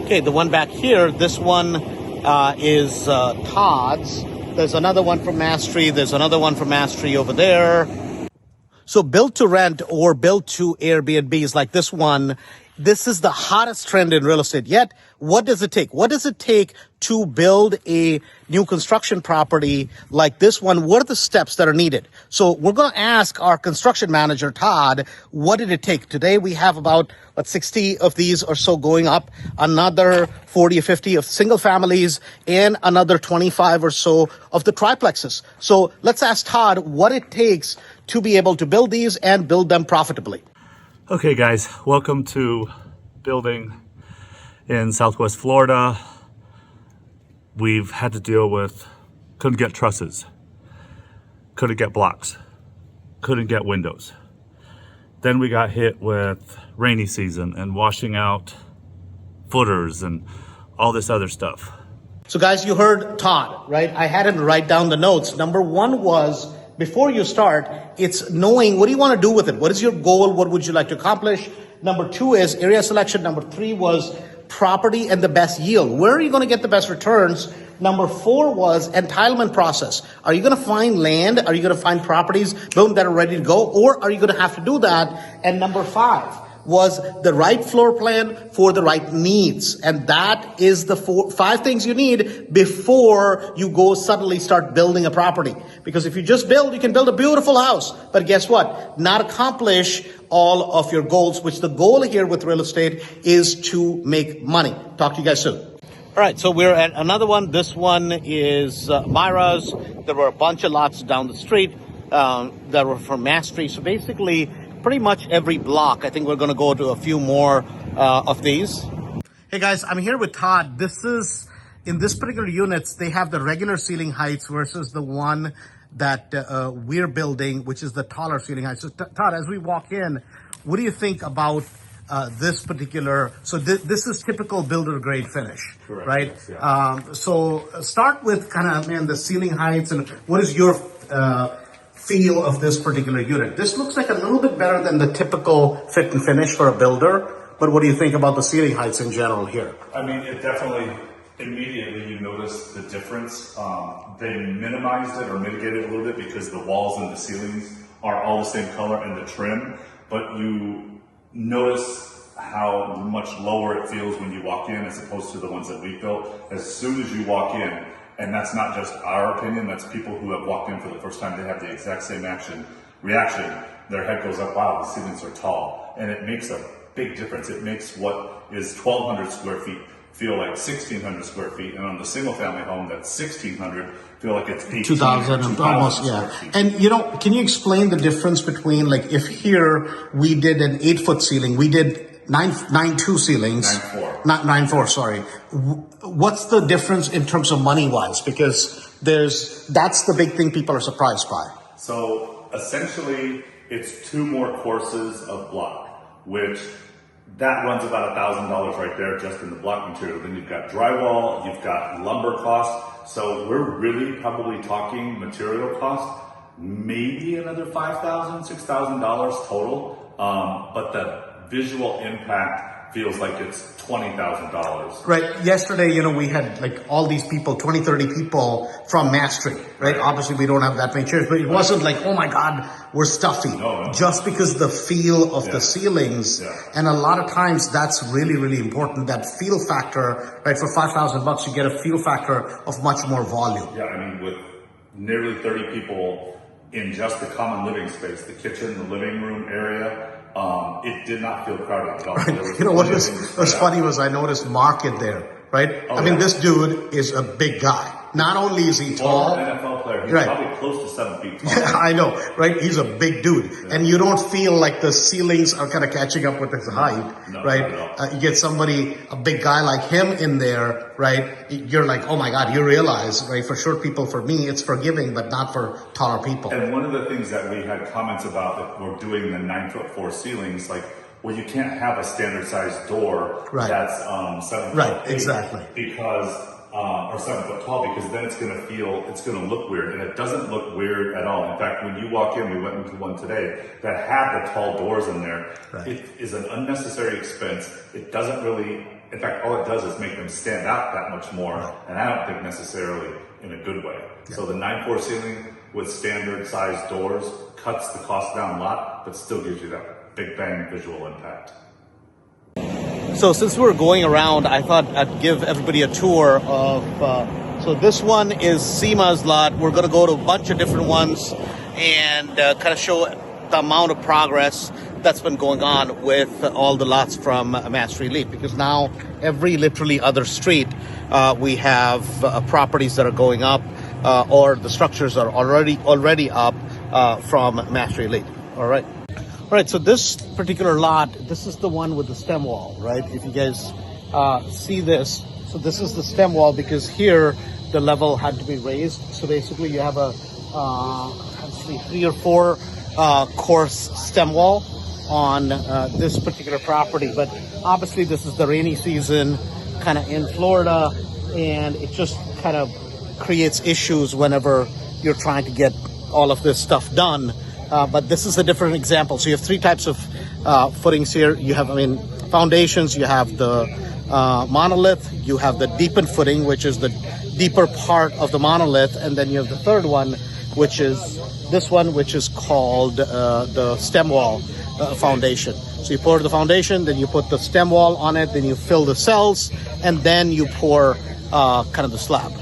Okay, the one back here, this one is Todd's. There's another one from Mastery. There's another one from Mastery over there. So build to rent or build to Airbnbs like this one, this is the hottest trend in real estate. Yet, what does it take? What does it take to build a new construction property like this one? What are the steps that are needed? So we're going to ask our construction manager, Todd, what did it take? Today we have about 60 of these or so going up, another 40 or 50 of single families, and another 25 or so of the triplexes. So let's ask Todd what it takes to be able to build these and build them profitably. Okay guys, welcome to building in Southwest Florida. We've had to deal with, couldn't get trusses, couldn't get blocks, couldn't get windows. Then we got hit with rainy season and washing out footers and all this other stuff. So guys, you heard Todd, right? I had him write down the notes. Number one was, before you start, it's knowing what do you want to do with it? What is your goal? What would you like to accomplish? Number two is area selection. Number three was property and the best yield. Where are you going to get the best returns? Number four was entitlement process. Are you going to find land? Are you going to find properties, boom, that are ready to go? Or are you going to have to do that? And number five was the right floor plan for the right needs. And that is the five things you need before you go suddenly start building a property. Because if you just build, you can build a beautiful house. But guess what? Not accomplish all of your goals, which the goal here with real estate is to make money. Talk to you guys soon. All right, so we're at another one. This one is Myra's. There were a bunch of lots down the street that were from Mastery. So basically, pretty much every block. I think we're going to go to a few more of these. Hey guys, I'm here with Todd. This is, in this particular units, they have the regular ceiling heights versus the one that we're building, which is the taller ceiling height. So Todd, as we walk in, what do you think about this particular, so this is typical builder grade finish, correct, right? Yes, yeah. So start with kind of, man, the ceiling heights and what is your feel of this particular unit? This looks like a little bit better than the typical fit and finish for a builder, but what do you think about the ceiling heights in general here? I mean, it definitely, immediately you notice the difference. They minimized it or mitigated it a little bit because the walls and the ceilings are all the same color and the trim, but you notice how much lower it feels when you walk in as opposed to the ones that we built. As soon as you walk in, and that's not just our opinion, that's people who have walked in for the first time, they have the exact same reaction. Their head goes up, wow, the ceilings are tall. And it makes a big difference. It makes what is 1,200 square feet feel like 1,600 square feet. And on the single family home, that's 1,600, feel like it's 2,000 almost, yeah. And you know, can you explain the difference between, like, if here we did an 8-foot ceiling, we did 9.2 ceilings. 9.4. Not 9.4, sorry. What's the difference in terms of money-wise? Because that's the big thing people are surprised by. So essentially, it's 2 more courses of block, which that runs about $1,000 right there just in the block material. Then you've got drywall, you've got lumber costs. So we're really probably talking material cost, maybe another $5,000, $6,000 total. But the visual impact feels like it's $20,000. Right. Yesterday, you know, we had like all these people, 20, 30 people from Mastery, right? Obviously, we don't have that many chairs, but it wasn't like, oh my God, we're stuffy. No. Just because the feel of the ceilings. Yeah. And a lot of times that's really, really important. That feel factor, right? For $5,000, you get a feel factor of much more volume. Yeah. I mean, with nearly 30 people in just the common living space, the kitchen, the living room area, it did not feel crowded at all. Right. You know what was funny was I noticed Mark in there, right? Oh, I mean, this dude is a big guy. Not only is he tall, NFL player, he's right, probably close to 7 feet tall. Yeah, I know, right? He's a big dude, and you don't feel like the ceilings are kind of catching up with his height, no, right? You get somebody, a big guy like him in there, right? You're like, oh my God, you realize, right? For short people, for me, it's forgiving, but not for taller people. And one of the things that we had comments about that we're doing the 9'4" ceilings, like, well, you can't have a standard size door that's 7 foot. Right, exactly. Because or 7 foot tall, because then it's going to look weird, and it doesn't look weird at all. In fact, when you walk in, we went into one today that had the tall doors in there. Right. It is an unnecessary expense. It doesn't really In fact, all it does is make them stand out that much more, and I don't think necessarily in a good way. So the 9-4 ceiling with standard size doors cuts the cost down a lot, but still gives you that big bang visual impact. So since we're going around, I thought I'd give everybody a tour of, so this one is SEMA's lot. We're going to go to a bunch of different ones and kind of show the amount of progress that's been going on with all the lots from Mastery Elite, because now every literally other street we have properties that are going up or the structures are already up from Mastery Elite. All right, so this particular lot, this is the one with the stem wall, right? If you guys see this, so this is the stem wall, because here the level had to be raised. So basically you have a 3 or 4 course stem wall on this particular property. But obviously this is the rainy season kind of in Florida, and it just kind of creates issues whenever you're trying to get all of this stuff done. But this is a different example. So you have 3 types of footings here. You have, foundations, you have the monolith, you have the deepened footing, which is the deeper part of the monolith, and then you have the third one, which is this one, which is called the stem wall foundation. So you pour the foundation, then you put the stem wall on it, then you fill the cells, and then you pour kind of the slab.